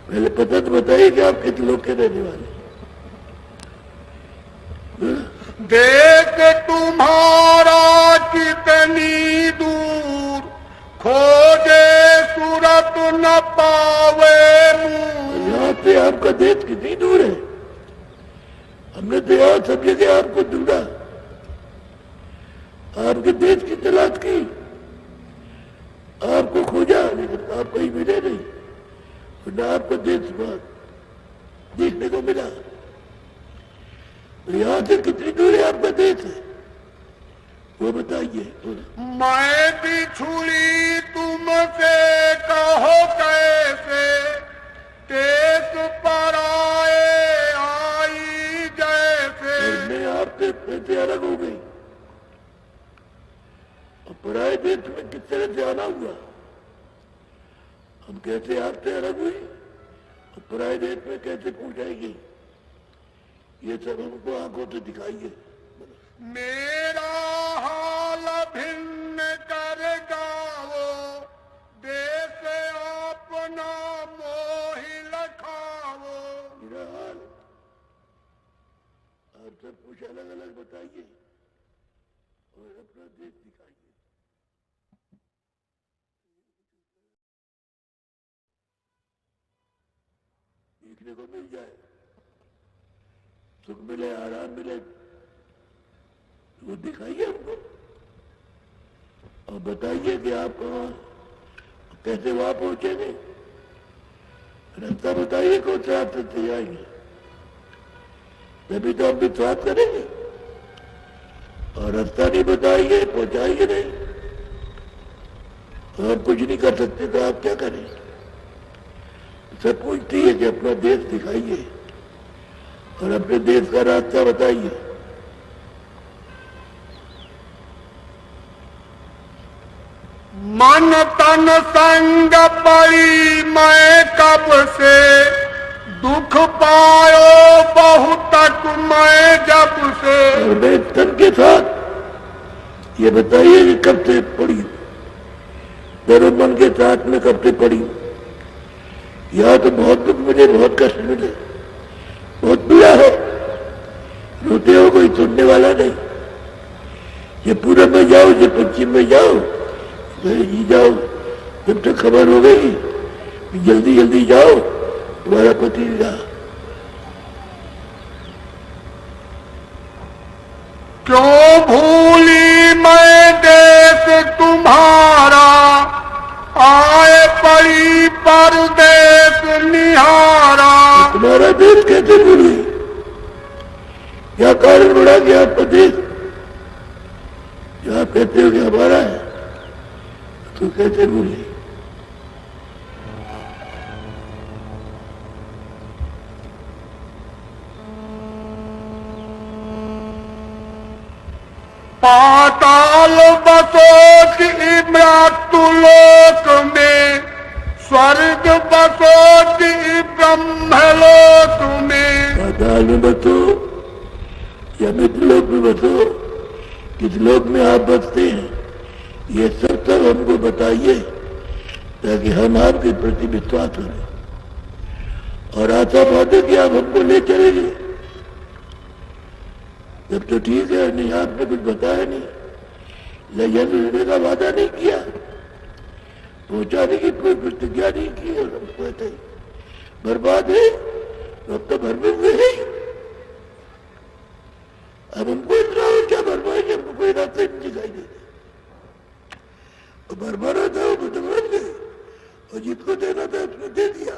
पहले पता तो बताइए कि आप कितने लोग के रहने वाले। देख तुम्हारा कितनी दूर, खोजे सूरत न पावे मुंह। यहाँ से आपका देश कितनी दूर है? हमने तो यहाँ सब जगह आपको ढूंढा, आपके देश की तलाश की, आपको खोजा, लेकिन आप कहीं मिले नहीं, न आपको देश देखने को मिला। तो यहाँ से कितनी दूर है आपका देश है, वो बताइए। मैं बिछुड़ी तुमसे कहो कैसे, देश पर आए आई जैसे। मैं आपसे कैसे अलग हो गई और पराए देश में किस तरह से आना हुआ? हम कैसे आपसे अलग हुई और पराए देश में कैसे पहुंचाएगी? ये सब हमको आंखों से दिखाइए। मेरा हाल भिन्न कर गाओ, देश अपना मोहि लखाओ। मेरा हाल आप सब कुछ अलग अलग बताइए और अपना देश दिखाइए। देखने को मिल जाए, सुख मिले, आराम मिले, वो दिखाइए हमको और बताइए कि आप कहाँ कैसे वहां पहुंचेंगे। रास्ता बताइए कौन से रास्ते से आएंगे, तभी तो हम विश्वास करेंगे। और रास्ता नहीं बताएंगे, पहुंचाएंगे नहीं, और कुछ नहीं कर सकते तो आप क्या करें? सब पूछती है कि अपना देश दिखाइए और अपने देश का रास्ता बताइए। मन तन संग पड़ी मैं कब से, दुख पायो बहुत तक मैं जब से। और मैं तन के साथ ये बताइए कि कब से पड़ी, मेरे मन के साथ में कब से पड़ी। यहाँ तो बहुत दुख मिले, बहुत कष्ट मिले, बहुत बुरा है, रोते हो कोई सुनने वाला नहीं। ये पूरब में जाओ, ये पश्चिम में जाओ, जी जाओ, जब तक खबर हो गई जल्दी जल्दी जाओ, तुम्हारा पति रहा। क्यों भूली मैं देश तुम्हारा, आए पड़ी परदेश निहारा। तुम्हारा देश कैसे भूली? क्या कारण बढ़ा कि आपका देश जो आप कहते हो कि हमारा है, तो कैसे भूली? पाताल बसोत मृत्यु लोक में, स्वर्ग बसोत ब्रह्मलोक में। पाताल में बसो या मृत्युलोक में बसो, किस लोक में आप बसते हैं, ये सब हमको बताइए ताकि हम आपके प्रति विश्वास करें और आशा बांधे कि आप हमको ले चलेंगे। जब तो ठीक है, नहीं आपने कुछ बताया नहीं, ले जाने का वादा नहीं किया, पहुंचाने की कोई प्रतिज्ञा नहीं की, और हम कहते हैं बर्बाद है, अब तो भर में हुए है। अब हमको इतना हो क्या बर्बाद है, हमको कोई रास्ता नहीं दिखाई देता। बर्बाद था वो तो बन गए, और जिसको देना था उसने दे दिया,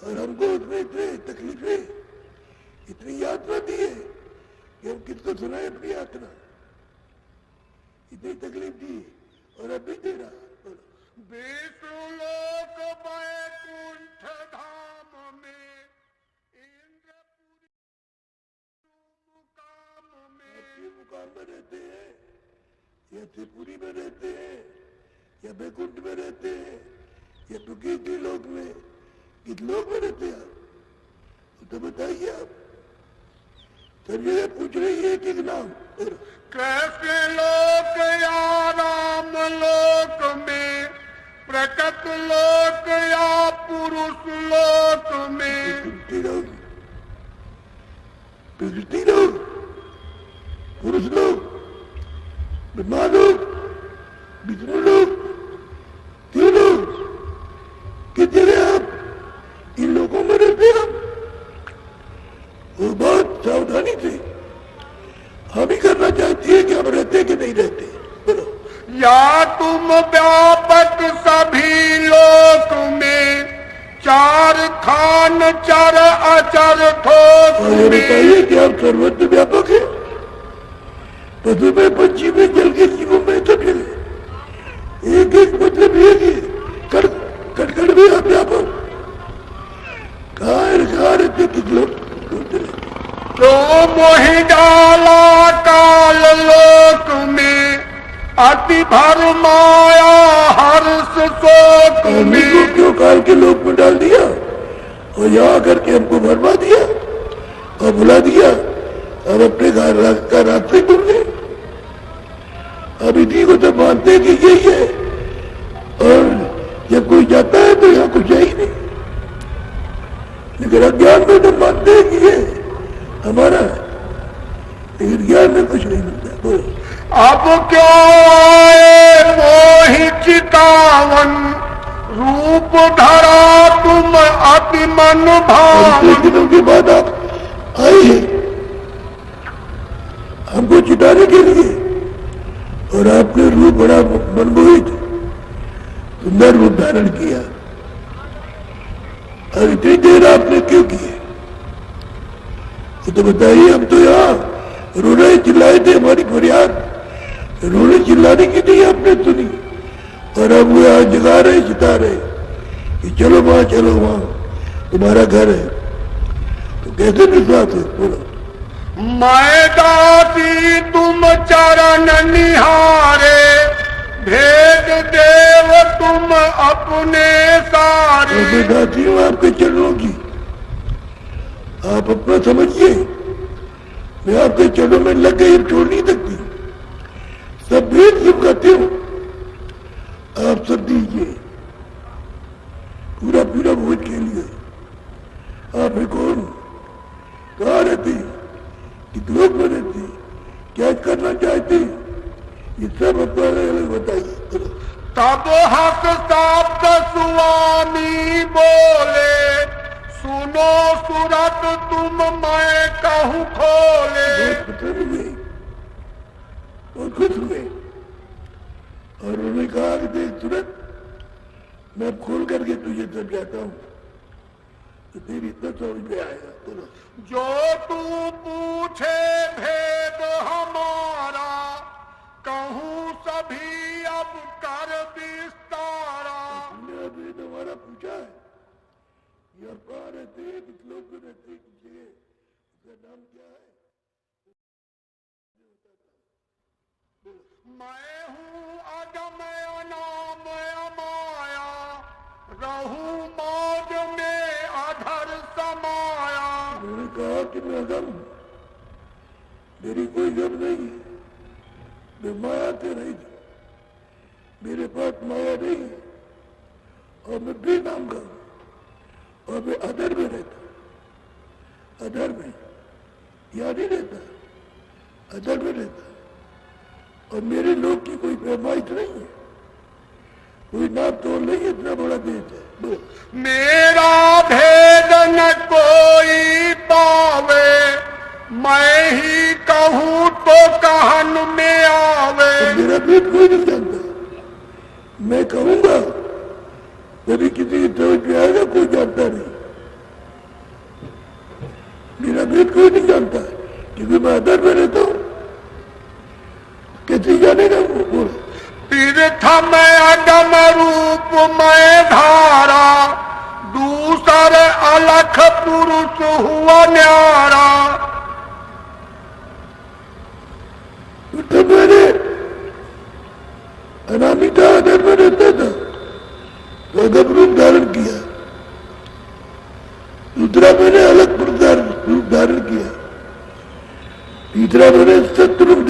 और हमको उसमें इतने तकलीफें, इतनी यातना दी है कि हम किसको सुनाए अपनी यातना। इतनी तकलीफ दी और अब भी दे रहा। विष्णुलोक वैकुंठ धाम में, इंद्रपुरी मुकाम में। मुकाम में रहते हैं या त्रिपुरी में रहते हैं या वैकुंठ में रहते हैं या किसी लोक में, किस लोक में रहते हैं आप तो बताइए। आप सब जगह पूछ रही है कि नाम कैसे लोक या राम लोक में, प्रकट लोक या पुरुष लोक स्त्री लोग, पुरुष लोग, माँ लोग, विष्णु लोग, क्यों लोग, किस जगह आप इन लोगों में रहते हैं? वो बहुत सावधानी से हम ही करना चाहती है कि हम रहते कि नहीं रहते। बोलो। या तुम व्यापक सभी लोक में चार खान चर अचर ठोक और ये बताइए कि आप सर्वत्र व्यापक है, पशु में, पंछी में, जल के जीवों में, सब जगह एक एक मतलब ये कि कटकट में आप व्यापक कहाँ रहते किस लोग ढूंढते रहते। तो मोहि डाला काल लोक में अति भर माया हर्ष शोक हमने को में। क्यों काल के लोक में डाल दिया और यहाँ करके हमको भरमा दिया और बुला दिया, अब अपने घर का रास्ते भूल गए। अब इसी को तो मानते हैं कि यही है, और जब कोई जाता है तो यहाँ कुछ है ही नहीं। लेकिन अज्ञान में तो मानते हैं कि ये हमारा है, लेकिन ज्ञान में कुछ नहीं मिलता। बोलो। अब क्यों आए मोहि चितावन रूप धरा तुम अति मन भावन। कुछ दिनों के बाद आप आए हैं हमको चिताने के लिए, और आपने रूप बड़ा मनमोहित सुंदर रूप धारण किया। और इतनी देर आपने क्यों किए तो बताइए। हम तो यहाँ रोने चिल्लाए थे, हमारी फरियाद रोने चिल्लाने की नहीं आपने सुनी, और अब वो यहाँ जगा रहे, चिता रहे कि चलो वहां, चलो वहां, तुम्हारा घर है। तो कैसे विश्वास है? बोलो। मैं दासी तुम चरण निहारे भेद देव तुम अपने सारे। मैं दासी हूँ आपके चरणों की, आप अपना समझिए। मैं आपके चरणों में लग गई, छोड़ नहीं सकती। सब भेद चुकाते हो आप, सब दीजिए पूरा पूरा भोज के लिए। आप है कौन, कहाँ रहती, किस लोग में रहती, क्या करना चाहती, ये सब अपना अलग अलग बताइए। तब हक शब्द स्वामी बोले सुनो सुरत तुम मैं कहूँ खोले। बहुत प्रसन्न हुए और खुश हुए, और उन्होंने कहा कि देख तुरंत मैं खोल करके तुझे समझाता हूँ तो तेरी इतना समझ में आएगा। बोलो। जो तू पूछे भेद हमारा कहूँ सभी अब कर विस्तारा। तुमने अभी हमारा पूछा है ये आप कहाँ रहते हैं, किस लोग में रहते हैं, किस जगह, उसका नाम क्या है? मैं हूँ अजमय नाम अमाया रहूं मौज में अधर समाया। उन्होंने कहा कि मैं गम, मेरी कोई गम नहीं है, मैं माया से नहीं थी, मेरे पास माया नहीं है, और मैं बेनाम का हूं, और मैं अधर में रहता, अधर में यहाँ नहीं रहता, अधर में रहता, और मेरे लोग की कोई पैमाइश नहीं है, कोई नाप तोड़ नहीं, इतना बड़ा देश है। मेरा भेद न कोई पावे मैं ही कहूँ तो कहन में आवे। तो मेरा भेद कोई नहीं जानता, मैं कहूंगा कभी किसी की समझ में आएगा, कोई जानता नहीं। मेरा भेद कोई नहीं जानता क्योंकि मैं अदर में रहता हूँ, कैसे जानेगा वो? बोल। तीर्थ में अगम रूप में धारा दूसर अलख पुरुष हुआ न्यारा। तो मैंने अनामिका अदर में रहता था तो अगम रूप धारण किया, दूसरा मैंने अलग रूप धारण किया, तीसरा मैंने सत्य रूप